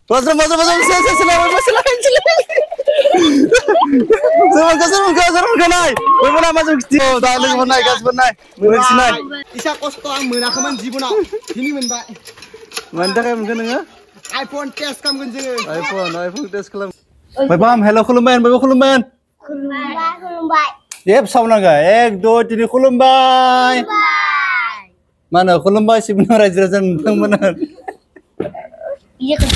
Pasal sila. Seru naik. Bagaimana masuk kecil? Dah lagi naik gas naik. Mengenai. Isa kosto ang menakaman jibunaw. Ini menba. Mantap ya mungkin enggak? iPhone test kam genjeng. iPhone test kelam. Bye bam, hello khulumban, bye khulumban. Khulumbai. Yep, sauna enggak? 1 2 3 khulumbai. Mana khulumbai sih benar aja benar. Iya kan.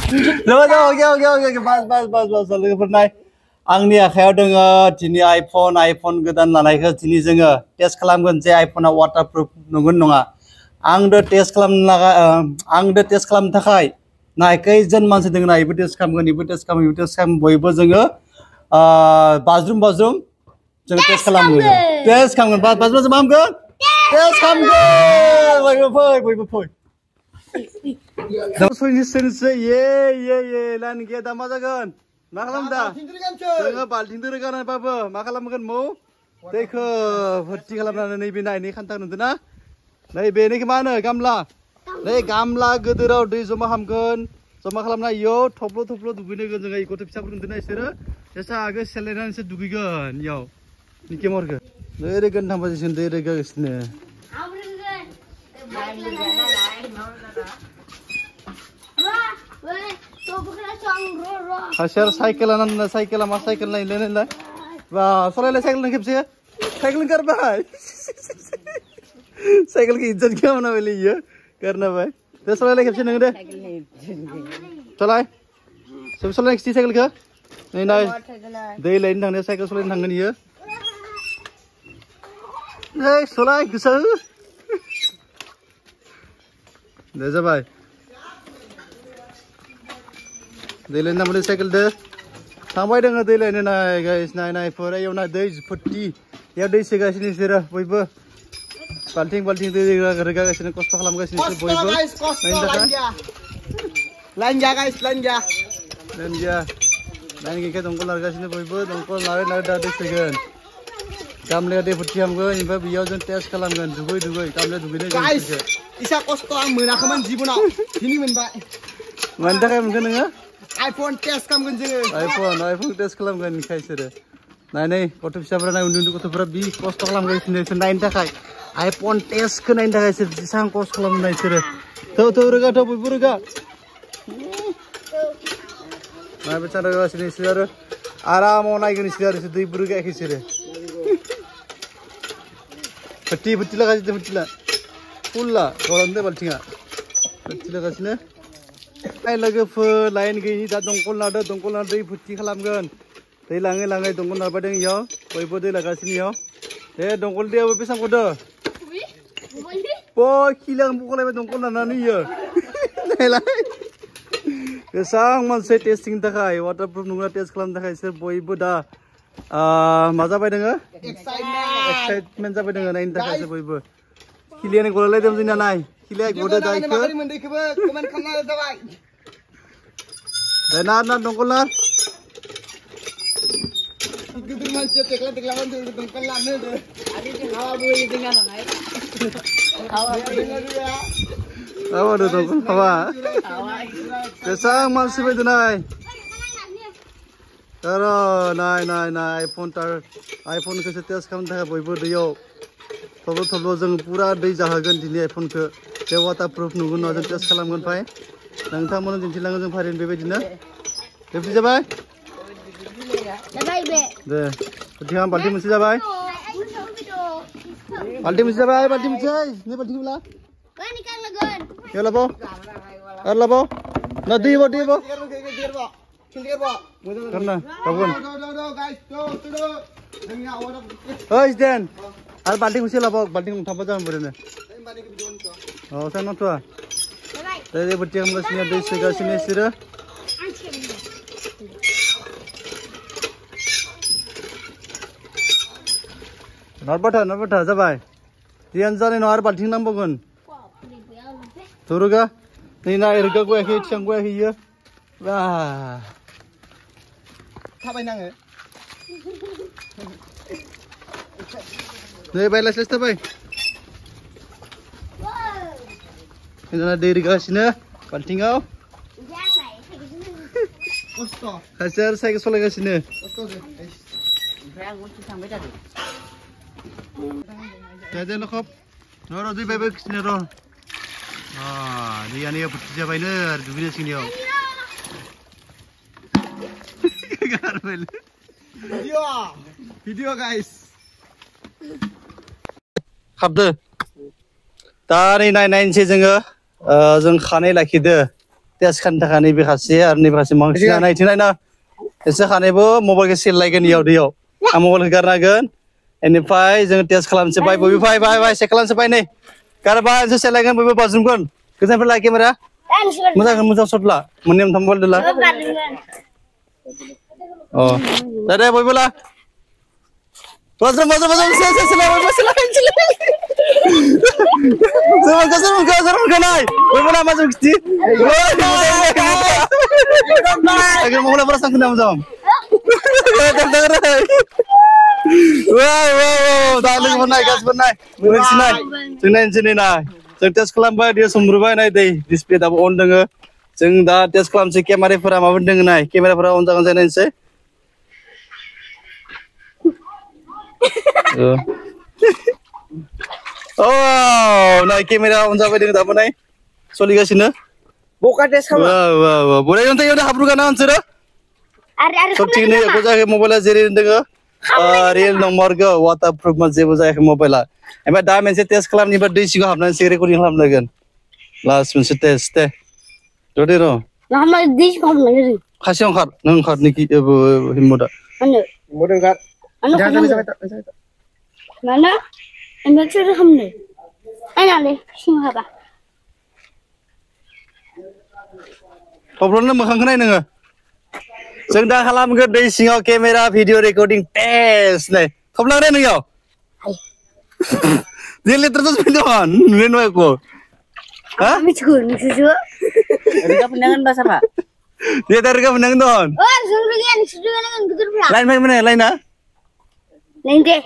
Oke. Bas. Lalu pernah. Angni akhirat dengan ini iPhone kedan lainnya ini juga tes kelam je iPhone waterproof nunggun nunga. Ang de tes kelam takai. Naik ke jen masih dengan ibu tes kelam boybo juga bathroom juga tes kelam bas mam kan? Tes kelam boybo poy. Terus ini sense ye lan kita masakan. Makalam dah. Tengah balting terus apa? Makalam kan mau. Teko verti kalam na nih bina ini kan tak nuntunah. Nih bini kemana? Gamla. Nih gamla gedera di zoma hamkan. Zoma kalam na yo toplo dugine kan jangan ikut bisa nuntunah istirahat. Jasa agak seleran se dugigan yo. Ini kemor ke? Nih kan tambah sih nih kan isne. Hasil cycle lain lah. Wah, soalnya cycle nak kipsi ya? Cycle कर भाई. Cycle की इज्जत क्या होना वाली है? करना भाई. तो सोलह kipsi नहीं दे. सोलह. सब सोलह किसी cycle का? नहीं ना. दे लाइन थंगने cycle सोलह थंगनी है. नहीं सोलह किसा? दे जा भाई. Delain nama cycle deh, sampai dengan delain ni guys, naik for ayo na deh putih, ya deh sih guys ini sirah, boybo, balting deh kerja guys ini kosto kalam guys ini boybo, lanja guys, lanja kita dongkol larga sini boybo, dongkol narik dah deh sih kan, kamle deh putih ham kan, ini biar jen tes kalam kan, dugoi, kamle dugoi ni guys, isa kosto ang menakaman jibunaw, ini menba, mantap ya mungkin enggak? iPhone test kam genjeng. iPhone test kelam kan kai sere. Nai kotu bisa berana undu kotu berapa bi cost kelam guys ni nain takai. iPhone test ke nain takai sere sang cost kelam nain sere. Tahu rega tahu burga. Nai becara guys ni sere. Aram naik ni sere sedih burga ki sere. Peti lah kasih peti lah. Pulla orang deh baltinga. Peti lah kasih ni. Ay lagi per lain gini dah dongkol nada dari putih kalam kan, dari langai dongkol nada pada ni ya, boybo deh laga sini ya, dongkol dia apa pisang koda, boy kilang bukan lagi dongkol nada ni ya, lain, kesang masih testing tak kai, waterproof nunggu test kalam tak kai, ser boybo dah, masa pada dengar, excitement apa dengar nain tak kai ser boybo, kilian yang kolai dem sini naik. Kilek bodoh dah ikut. Komen kanal dawai. Benar dongkol lah. Kita macam tekla kan dongkol lah ni tu. Ada je hawa boleh dengar naik. Hawa dengar dia. Hawa tu dongkol hawa. Kesang masih betul naik. Kalau naik iPhone ke setiap sekarang dah boybo dia. Thoblo jeng pura dei jahagan dini iPhone ke de waterproof nunggu najan test kalamgon pai nangthamon dintilango jeng pharin bebedina bebedi jabai be de diam balti musi jabai balti musi ni balti bula kan ikan lagon ya labo na di bo karena kawan guys dan al balting usia lah balting tanpa jangan berdana. Oh sana tu ah. Dari bertiang mesin ada segala sini sira. Narbata, sabai. Dian jani nor balting nampak kan? Turuga, ni na erga gue hit, cang gue hiya. Wah. Apa yang nang? Nih, baiklah selesai, baik. Ini ada irigasi ni, balting kau. खस्थ' खायसे आरो साइकेल सालायगासिनो खस्थ'सो ओमफ्राय आं उनथिं थांबाय थादों जायजों लखब र' दै बायबाय खिथिनो र' दैयानो बुथि जाबायनो आरो दुगैनो सिंनियाव गारबायलै भिडिअ गाइस हाबदो दा नै नायनोसै जोङो जों खानाय लाखिदो टेस्ट खालामनो थाखाय नैबे खासे आरो नैबे खासे मांसिना नायथिं नायना एसे खानायबो मबाइलखौ सेलायगोन इयाव दैयाव आं मबाइलखौ गारनागोन बेनिफ्राय जों टेस्ट खालामनोसै बाय बयबो बाय चेक खालामनोसै बाय नै गारबा एसे सेलायगोन बयबो बाज्रुमगोन गोजाननिफ्राय ला केमेरा मोजां शट ला मोननै मोनथाम मबाइल ला दे बयबो ला बाज्रुम Jangan naik. Bagaimana masuk sini? Agar mau perasaan kena macam. Wow, dah lagi naik, gas naik. Mungkin sini naik. Saya tes kelam bay dia sumberbai naik deh. Display dah on dengar. Saya dah tes kelam si kamera pera mau dengar naik. Kamera pera on jangan saya nanti. Oh, naik kamera on sampai dengan apa naik? Soligasinya. Buka tes kamu. Wow. Boleh nanti udah hapus kan answer? So cini aku jaga mobile jadi dengan real nomor ke waterproof masih aku jaga mobile. Emang dah mesti test kelam ni berdiri sih gua hamlan sih recording kelam lagi. Last mesti test. Jadi no. Nama dish kamu lagi. Kasih nangkar niki himoda. Anu. Mudah kan? Anu kamu. Mana? Emang cerita kamu ni. Anak ni, sini apa? Problemnya makan kena ini. Saya dah kalam ke dari singa kamera video recording test ni. Kau bilang ni yo? Dia lihat terus video kan? Ni aku. Hah? Micukun. Rika pendangan bahasa apa? Dia dari kau menang don. Oh, suruh kan gitu pula. Lain mana? Lain ah? Lain deh.